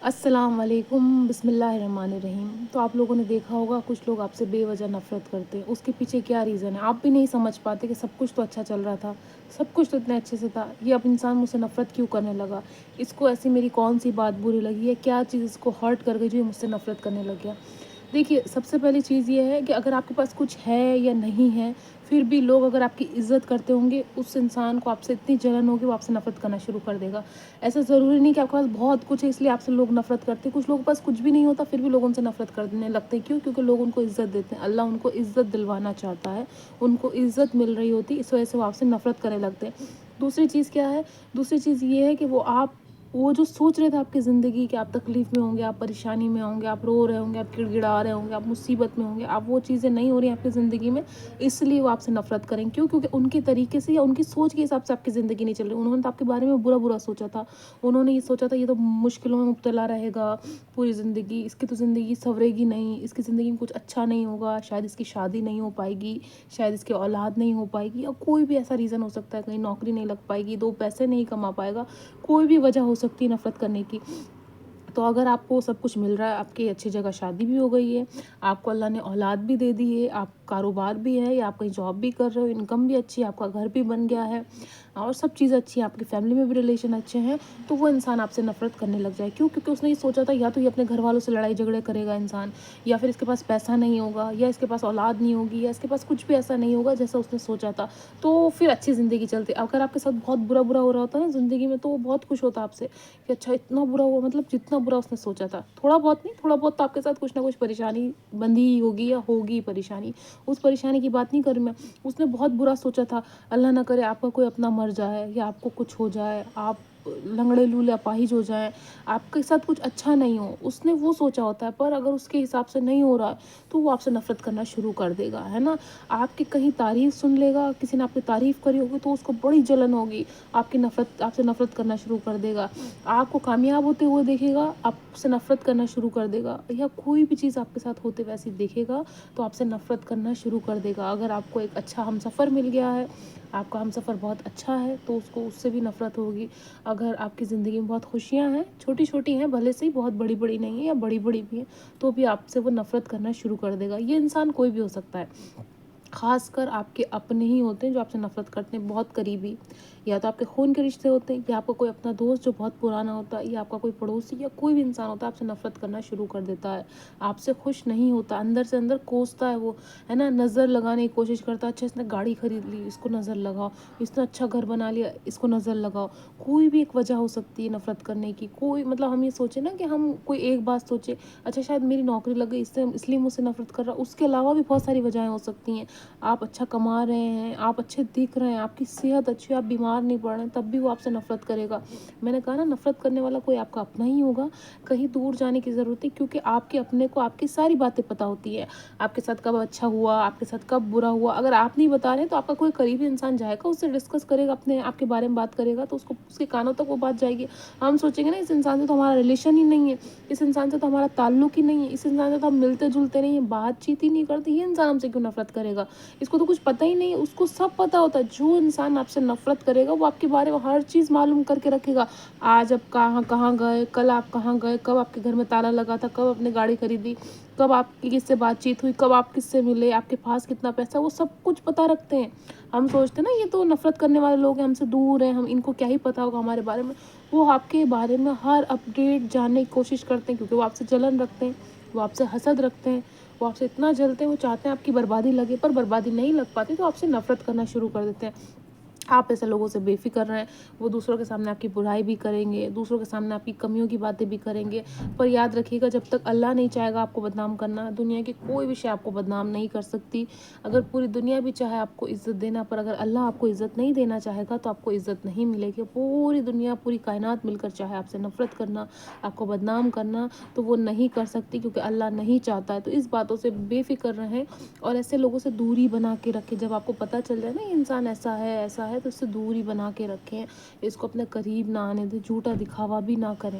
السلام علیکم، بسم اللہ الرحمن الرحیم۔ تو آپ لوگوں نے دیکھا ہوگا کچھ لوگ آپ سے بے وجہ نفرت کرتے ہیں، اس کے پیچھے کیا ریزن ہے آپ بھی نہیں سمجھ پاتے کہ سب کچھ تو اچھا چل رہا تھا، سب کچھ تو اتنے اچھے سے تھا، یہ اب انسان مجھ سے نفرت کیوں کرنے لگا، اس کو ایسی میری کون سی بات بری لگی ہے، کیا چیز اس کو ہرٹ کر گئی جو یہ مجھ سے نفرت کرنے لگ گیا۔ دیکھیے، سب سے پہلی چیز یہ ہے کہ اگر آپ کے پاس کچھ ہے یا نہیں ہے، پھر بھی لوگ اگر آپ کی عزت کرتے ہوں گے، اس انسان کو آپ سے اتنی جلن ہوگی وہ آپ سے نفرت کرنا شروع کر دے گا۔ ایسا ضروری نہیں کہ آپ کے پاس بہت کچھ ہے اس لیے آپ سے لوگ نفرت کرتے ہیں، کچھ لوگوں کے پاس کچھ بھی نہیں ہوتا پھر بھی لوگ ان سے نفرت کرنے لگتے ہیں۔ کیوں؟ کیونکہ لوگ ان کو عزت دیتے ہیں، اللہ ان کو عزت دلوانا چاہتا ہے، ان کو عزت مل رہی ہوتی، اس وجہ سے وہ آپ سے نفرت کرنے لگتے ہیں۔ دوسری چیز کیا ہے؟ دوسری چیز یہ ہے کہ وہ جو سوچ رہے تھے آپ کی زندگی کہ آپ تکلیف میں ہوں گے، آپ پریشانی میں ہوں گے، آپ رو رہے ہوں گے، آپ گڑ گڑا رہے ہوں گے، آپ مصیبت میں ہوں گے، اب وہ چیزیں نہیں ہو رہی ہیں آپ کی زندگی میں، اس لیے وہ آپ سے نفرت کریں۔ کیوں؟ کیونکہ ان کے طریقے سے یا ان کی سوچ کے حساب سے آپ کی زندگی نہیں چل رہی، انہوں نے تو آپ کے بارے میں برا برا سوچا تھا، انہوں نے یہ سوچا تھا یہ تو مشکلوں میں مبتلا رہے گا پوری زندگی، اس کی تو زندگی سنورے گی نہیں، اس کی زندگی میں کچھ اچھا نہیں ہوگا، شاید اس کی شادی نہیں ہو پائے گی، شاید اس کی اولاد نہیں ہو پائے گی، یا کوئی بھی ایسا ریزن ہو سکتا ہے، کہیں نوکری نہیں لگ پائے گی، دو پیسے نہیں کما پائے گا، کوئی بھی وجہ ہو سکتی ہے نفرت کرنے کی۔ تو اگر آپ کو سب کچھ مل رہا ہے، آپ کی اچھی جگہ شادی بھی ہو گئی ہے، آپ کو اللہ نے اولاد بھی دے دی ہے، آپ کاروبار بھی ہے یا آپ کہیں جاب بھی کر رہے ہو، انکم بھی اچھی ہے، آپ کا گھر بھی بن گیا ہے اور سب چیزیں اچھی ہیں، آپ کی فیملی میں بھی ریلیشن اچھے ہیں، تو وہ انسان آپ سے نفرت کرنے لگ جائے۔ کیوں؟ کیونکہ اس نے یہ سوچا تھا یا تو یہ اپنے گھر والوں سے لڑائی جھگڑے کرے گا انسان، یا پھر اس کے پاس پیسہ نہیں ہوگا، یا اس کے پاس اولاد نہیں ہوگی، یا اس کے پاس کچھ بھی ایسا نہیں ہوگا جیسا اس نے سوچا تھا، تو پھر اچھی زندگی چلتی۔ اگر آپ کے ساتھ بہت برا برا ہو رہا ہوتا ہے نا زندگی میں، تو وہ بہت خوش ہوتا آپ سے کہ اچھا اتنا برا ہوا، مطلب جتنا برا اس نے سوچا تھا، تھوڑا بہت نہیں، تھوڑا بہت تو آپ کے ساتھ کچھ نہ کچھ پریشانی بندھی ہی ہوگی یا ہوگی پریشانی، اس پریشانی کی بات نہیں کر رہی میں، اس نے بہت برا سوچا تھا، اللہ نہ کرے آپ کا کوئی اپنا مر جائے یا آپ کو کچھ ہو جائے، آپ لنگڑے لولے اپاہج ہو جائیں، آپ کے ساتھ کچھ اچھا نہیں ہو، اس نے وہ سوچا ہوتا ہے، پر اگر اس کے حساب سے نہیں ہو رہا ہے تو وہ آپ سے نفرت کرنا شروع کر دے گا، ہے نا۔ آپ کی کہیں تعریف سن لے گا، کسی نے آپ کی تعریف کری ہوگی تو اس کو بڑی جلن ہوگی، آپ سے نفرت کرنا شروع کر دے گا، آپ کو کامیاب ہوتے ہوئے دیکھے گا، آپ سے نفرت کرنا شروع کر دے گا، یا کوئی بھی چیز آپ کے ساتھ ہوتے ویسے دیکھے گا تو آپ سے نفرت کرنا شروع کر دے گا۔ اگر آپ کو ایک اچھا ہمسفر مل گیا ہے، آپ کا ہمسفر بہت اچھا ہے تو اس کو اس سے بھی نفرت ہوگی۔ اگر آپ کی زندگی میں بہت خوشیاں ہیں، چھوٹی چھوٹی ہیں بھلے سے ہی، بہت بڑی بڑی نہیں ہیں یا بڑی بڑی بھی ہیں، تو بھی آپ سے وہ نفرت کرنا شروع کر دے گا۔ یہ انسان کوئی بھی ہو سکتا ہے، خاص کر آپ کے اپنے ہی ہوتے ہیں جو آپ سے نفرت کرتے ہیں، بہت قریبی، یا تو آپ کے خون کے رشتے ہوتے ہیں، یا آپ کا کوئی اپنا دوست جو بہت پرانا ہوتا ہے، یا آپ کا کوئی پڑوسی یا کوئی بھی انسان ہوتا ہے آپ سے نفرت کرنا شروع کر دیتا ہے، آپ سے خوش نہیں ہوتا، اندر سے اندر کوستا ہے وہ، ہے نا، نظر لگانے کی کوشش کرتا ہے، اچھا اس نے گاڑی خرید لی، اس کو نظر لگاؤ، اس نے اچھا گھر بنا لیا، اس کو نظر لگاؤ، کوئی بھی ایک وجہ ہو سکتی ہے نفرت کرنے کی، کوئی مطلب ہم یہ سوچیں نا کہ ہم کوئی ایک بات سوچیں، اچھا شاید میری نوکری لگ گئی اس لیے مجھ سے نفرت کر رہا، اس کے علاوہ بھی بہت ساری وجہیں ہو سکتی ہیں، آپ اچھا کما رہے ہیں، آپ اچھے دکھ رہے ہیں، آپ کی صحت اچھی ہے، آپ بیمار نہیں پڑ رہے ہیں، تب بھی وہ آپ سے نفرت کرے گا۔ میں نے کہا نا، نفرت کرنے والا کوئی آپ کا اپنا ہی ہوگا، کہیں دور جانے کی ضرورت نہیں، کیونکہ آپ کے اپنے کو آپ کی ساری باتیں پتہ ہوتی ہے، آپ کے ساتھ کب اچھا ہوا، آپ کے ساتھ کب برا ہوا، اگر آپ نہیں بتا رہے ہیں تو آپ کا کوئی قریبی انسان جائے گا، اس سے ڈسکس کرے گا، آپ کے بارے میں بات کرے گا، تو اس کے کانوں تک وہ بات جائے گی، ہم سوچیں گے نا اس انسان سے تو ہمارا ریلیشن ہی نہیں ہے، اس انسان سے تو ہمارا تعلق ہی نہیں ہے، اس انسان سے تو ہم ملتے جلتے نہیں ہیں، بات چیت ہی نہیں کرتے، یہ انسان ہم سے کیوں نفرت کرے گا، اس کو تو کچھ پتہ ہی نہیں ہے، اس کو سب پتہ ہوتا ہے، جو انسان آپ سے نفرت کرے گا وہ آپ کے بارے میں ہر چیز معلوم کر کے رکھے گا، آج آپ کہاں گئے، کل آپ کہاں گئے، کب آپ کے گھر میں تالا لگا تھا، کب آپ نے گاڑی خریدی، کب آپ کی کس سے بات چیت ہوئی، کب آپ کس سے ملے، آپ کے پاس کتنا پیسہ، وہ سب کچھ پتہ رکھتے ہیں۔ ہم سوچتے ہیں نا یہ تو نفرت کرنے والے لوگ ہیں، ہم سے دور ہیں، ہم ان کو کیا ہی پتہ ہوگا ہمارے بارے میں، وہ آپ کے بارے میں ہر اپڈیٹ جاننے کی کوشش کرتے ہیں، کیونکہ وہ آپ سے جلن رکھتے ہیں، وہ آپ سے حسد رکھتے ہیں، وہ آپ سے اتنا جلتے ہیں، وہ چاہتے ہیں آپ کی بربادی لگے، پر بربادی نہیں لگ پاتی تو آپ سے نفرت کرنا شروع کر دیتے ہیں۔ آپ ایسے لوگوں سے بے فکر رہیں، وہ دوسروں کے سامنے آپ کی برائی بھی کریں گے، دوسروں کے سامنے آپ کی کمیوں کی باتیں بھی کریں گے، پر یاد رکھیے گا جب تک اللہ نہیں چاہے گا آپ کو بدنام کرنا، دنیا کی کوئی بھی شے آپ کو بدنام نہیں کر سکتی، اگر پوری دنیا بھی چاہے آپ کو عزت دینا، پر اگر اللہ آپ کو عزت نہیں دینا چاہے گا تو آپ کو عزت نہیں ملے گی، پوری دنیا پوری کائنات مل کر چاہے آپ سے نفرت کرنا، آپ کو بدنام کرنا، تو وہ نہیں کر سکتی، کیونکہ اللہ نہیں چاہتا ہے۔ تو اس باتوں سے بے فکر رہیں اور ایسے لوگوں سے دوری بنا کے رکھیں، جب آپ کو پتہ چل جائے نا یہ انسان ایسا ہے تو اس سے دوری بنا کے رکھیں، اس کو اپنے قریب نہ آنے دیں، جھوٹا دکھاوا بھی نہ کریں۔